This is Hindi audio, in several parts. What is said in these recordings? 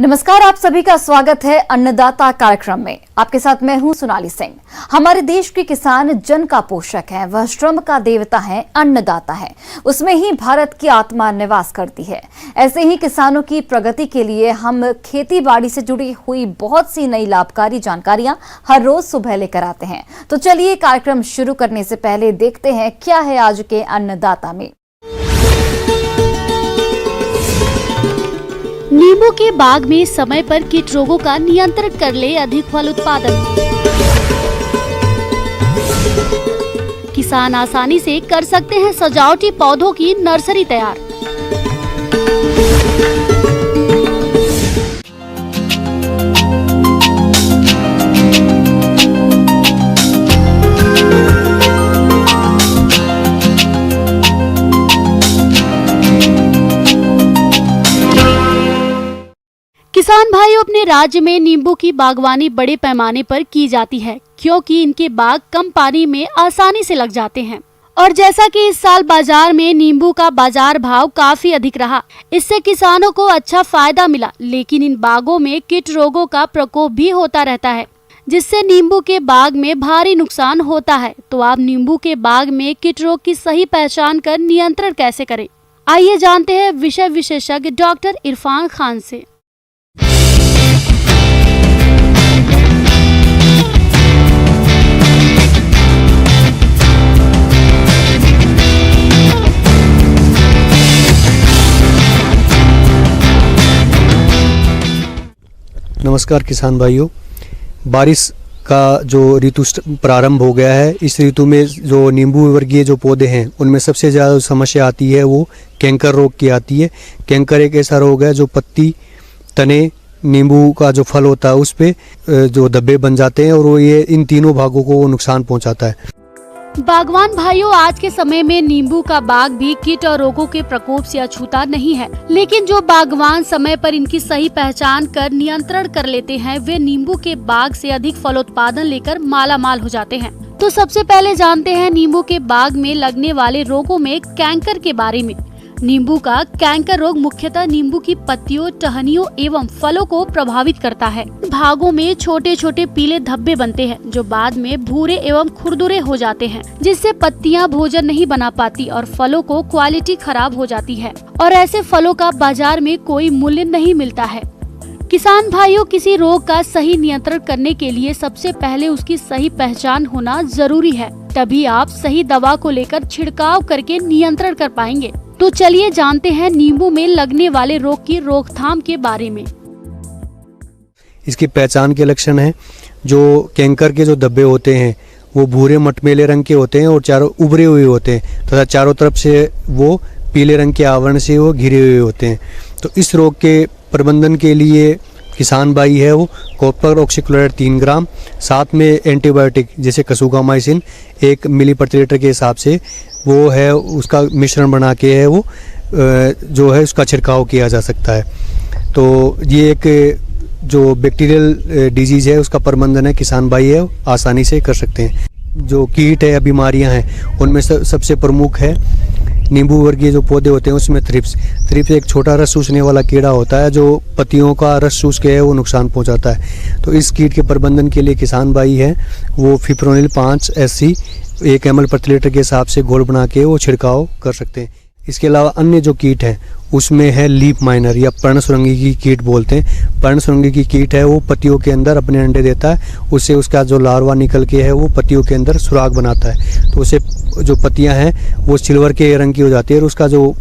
नमस्कार, आप सभी का स्वागत है अन्नदाता कार्यक्रम में। आपके साथ मैं हूं सोनाली सिंह। हमारे देश के किसान जन का पोषक है, वह श्रम का देवता है, अन्नदाता है। उसमें ही भारत की आत्मा निवास करती है। ऐसे ही किसानों की प्रगति के लिए हम खेती बाड़ी से जुड़ी हुई बहुत सी नई लाभकारी जानकारियां हर रोज सुबह लेकर आते हैं। तो चलिए कार्यक्रम शुरू करने से पहले देखते हैं क्या है आज के अन्नदाता में। नींबू के बाग में समय पर कीट रोगों का नियंत्रण कर ले अधिक फल उत्पादन। किसान आसानी से कर सकते हैं सजावटी पौधों की नर्सरी तैयार। किसान भाइयों, अपने राज्य में नींबू की बागवानी बड़े पैमाने पर की जाती है क्योंकि इनके बाग कम पानी में आसानी से लग जाते हैं। और जैसा कि इस साल बाजार में नींबू का बाजार भाव काफी अधिक रहा, इससे किसानों को अच्छा फायदा मिला। लेकिन इन बागों में कीट रोगों का प्रकोप भी होता रहता है, जिससे नींबू के बाग में भारी नुकसान होता है। तो आप नींबू के बाग में कीट रोग की सही पहचान कर नियंत्रण कैसे करें, आइए जानते हैं विषय विशेषज्ञ डॉक्टर इरफान खान से। नमस्कार किसान भाइयों, बारिश का जो ऋतु प्रारंभ हो गया है। इस ऋतु में जो नींबू वर्गीय जो पौधे हैं उनमें सबसे ज़्यादा समस्या आती है वो कैंकर रोग की आती है। कैंकर एक ऐसा रोग है जो पत्ती, तने, नींबू का जो फल होता है उस पे जो धब्बे बन जाते हैं और वो ये इन तीनों भागों को वो नुकसान पहुंचाता है। बागवान भाइयों, आज के समय में नींबू का बाग भी कीट और रोगों के प्रकोप से अछूता नहीं है। लेकिन जो बागवान समय पर इनकी सही पहचान कर नियंत्रण कर लेते हैं, वे नींबू के बाग से अधिक फलोत्पादन लेकर माला माल हो जाते हैं। तो सबसे पहले जानते हैं नींबू के बाग में लगने वाले रोगों में कैंकर के बारे में। नींबू का कैंकर रोग मुख्यतः नींबू की पत्तियों, टहनियों एवं फलों को प्रभावित करता है। भागों में छोटे छोटे पीले धब्बे बनते हैं जो बाद में भूरे एवं खुरदुरे हो जाते हैं, जिससे पत्तियां भोजन नहीं बना पाती और फलों को क्वालिटी खराब हो जाती है और ऐसे फलों का बाजार में कोई मूल्य नहीं मिलता है। किसान भाइयों, किसी रोग का सही नियंत्रण करने के लिए सबसे पहले उसकी सही पहचान होना जरूरी है, तभी आप सही दवा को लेकर छिड़काव करके नियंत्रण कर पाएंगे। तो चलिए जानते हैं नींबू में लगने वाले रोग की रोकथाम के बारे में। इसकी पहचान के लक्षण हैं, जो कैंकर के जो धब्बे होते हैं वो भूरे मटमैले रंग के होते हैं और चारों उभरे हुए होते हैं तथा चारों तरफ से वो पीले रंग के आवरण से वो घिरे हुए होते हैं। तो इस रोग के प्रबंधन के लिए किसान भाई है वो कॉपर ऑक्सीक्लोराइड 3 ग्राम, साथ में एंटीबायोटिक जैसे कसुगामाइसिन 1 मिली प्रति लीटर के हिसाब से वो है उसका मिश्रण बना के है वो जो है उसका छिड़काव किया जा सकता है। तो ये एक जो बैक्टीरियल डिजीज है उसका प्रबंधन है किसान भाई है आसानी से कर सकते हैं। जो कीट है या बीमारियां हैं उनमें सबसे प्रमुख है नींबू वर्गीय जो पौधे होते हैं उसमें थ्रिप्स एक छोटा रस चूसने वाला कीड़ा होता है जो पत्तियों का रस चूस के है वो नुकसान पहुंचाता है। तो इस कीट के प्रबंधन के लिए किसान भाई है वो फिप्रोनिल 5 SC 1 ml प्रति लीटर के हिसाब से घोल बना के वो छिड़काव कर सकते हैं। इसके अलावा अन्य जो कीट हैं उसमें है लीफ माइनर या पर्णसुरंगी की कीट बोलते हैं। पर्णसुरंगी की कीट है वो पत्तियों के अंदर अपने अंडे देता है, उससे उसका जो लार्वा निकल के है वो पत्तियों के अंदर सुराग बनाता है। तो उससे जो पत्तियां हैं वो सिल्वर के रंग की हो जाती है और उसका जो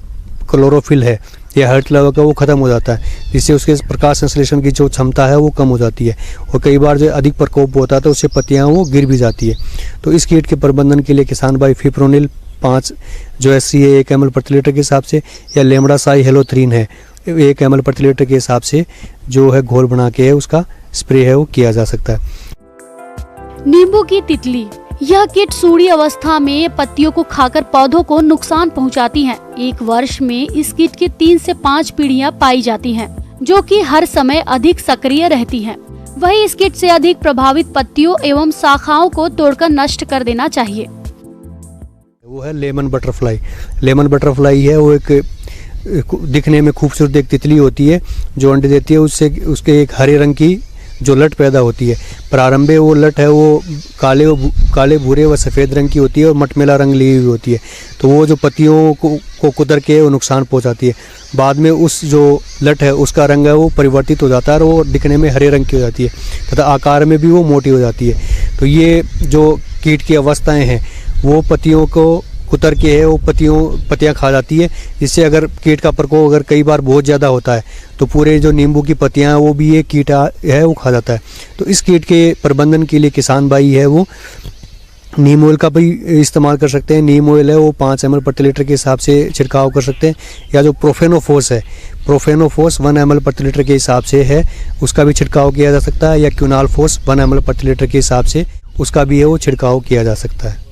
क्लोरोफिल है या हर्ट लेवल का वो खत्म हो जाता है, जिससे उसके प्रकाश संश्लेषण की जो क्षमता है वो कम हो जाती है और कई बार जो अधिक प्रकोप होता है तो उससे पत्तियां वो गिर भी जाती है। तो इस कीट के प्रबंधन के लिए किसान भाई फिप्रोनिल 5 जो SC है 1 ml प्रति लीटर के हिसाब से या लेमडासाई हेलोथ्रीन है 1 ml प्रति लीटर के हिसाब से जो है घोल बना के है उसका स्प्रे है वो किया जा सकता है। नींबू की तितली, यह कीट सूड़ी अवस्था में पत्तियों को खाकर पौधों को नुकसान पहुंचाती हैं। एक वर्ष में इस कीट की 3 से 5 पीढ़ियां पाई जाती हैं, जो कि हर समय अधिक सक्रिय रहती हैं। वही इस कीट से अधिक प्रभावित पत्तियों एवं शाखाओं को तोड़कर नष्ट कर देना चाहिए। वो है लेमन बटरफ्लाई। लेमन बटरफ्लाई है वो एक दिखने में खूबसूरत एक तितली होती है जो अंडे देती है, उससे उसके एक हरे रंग की जो लट पैदा होती है। प्रारंभ में वो लट है वो काले भूरे व सफ़ेद रंग की होती है और मटमैला रंग ली हुई होती है। तो वो जो पत्तियों को कुतर के वो नुकसान पहुंचाती है। बाद में उस जो लट है उसका रंग है वो परिवर्तित हो जाता है और वो दिखने में हरे रंग की हो जाती है तथा आकार में भी वो मोटी हो जाती है। तो ये जो कीट की अवस्थाएं हैं वो पत्तियों को कुतर के है वो पत्तियाँ खा जाती है, जिससे अगर कीट का प्रकोप अगर कई बार बहुत ज़्यादा होता है तो पूरे जो नींबू की पत्तियाँ वो भी ये कीट है वो खा जाता है। तो इस कीट के प्रबंधन के लिए किसान भाई है वो नीम ऑयल का भी इस्तेमाल कर सकते हैं। नीम ऑयल है वो 5 ml प्रति लीटर के हिसाब से छिड़काव कर सकते हैं, या जो प्रोफेनोफोस है प्रोफेनोफोस 1 ml प्रति लीटर के हिसाब से है उसका भी छिड़काव किया जा सकता है, या क्यूनालफोस 1 ml प्रति लीटर के हिसाब से उसका भी है वो छिड़काव किया जा सकता है।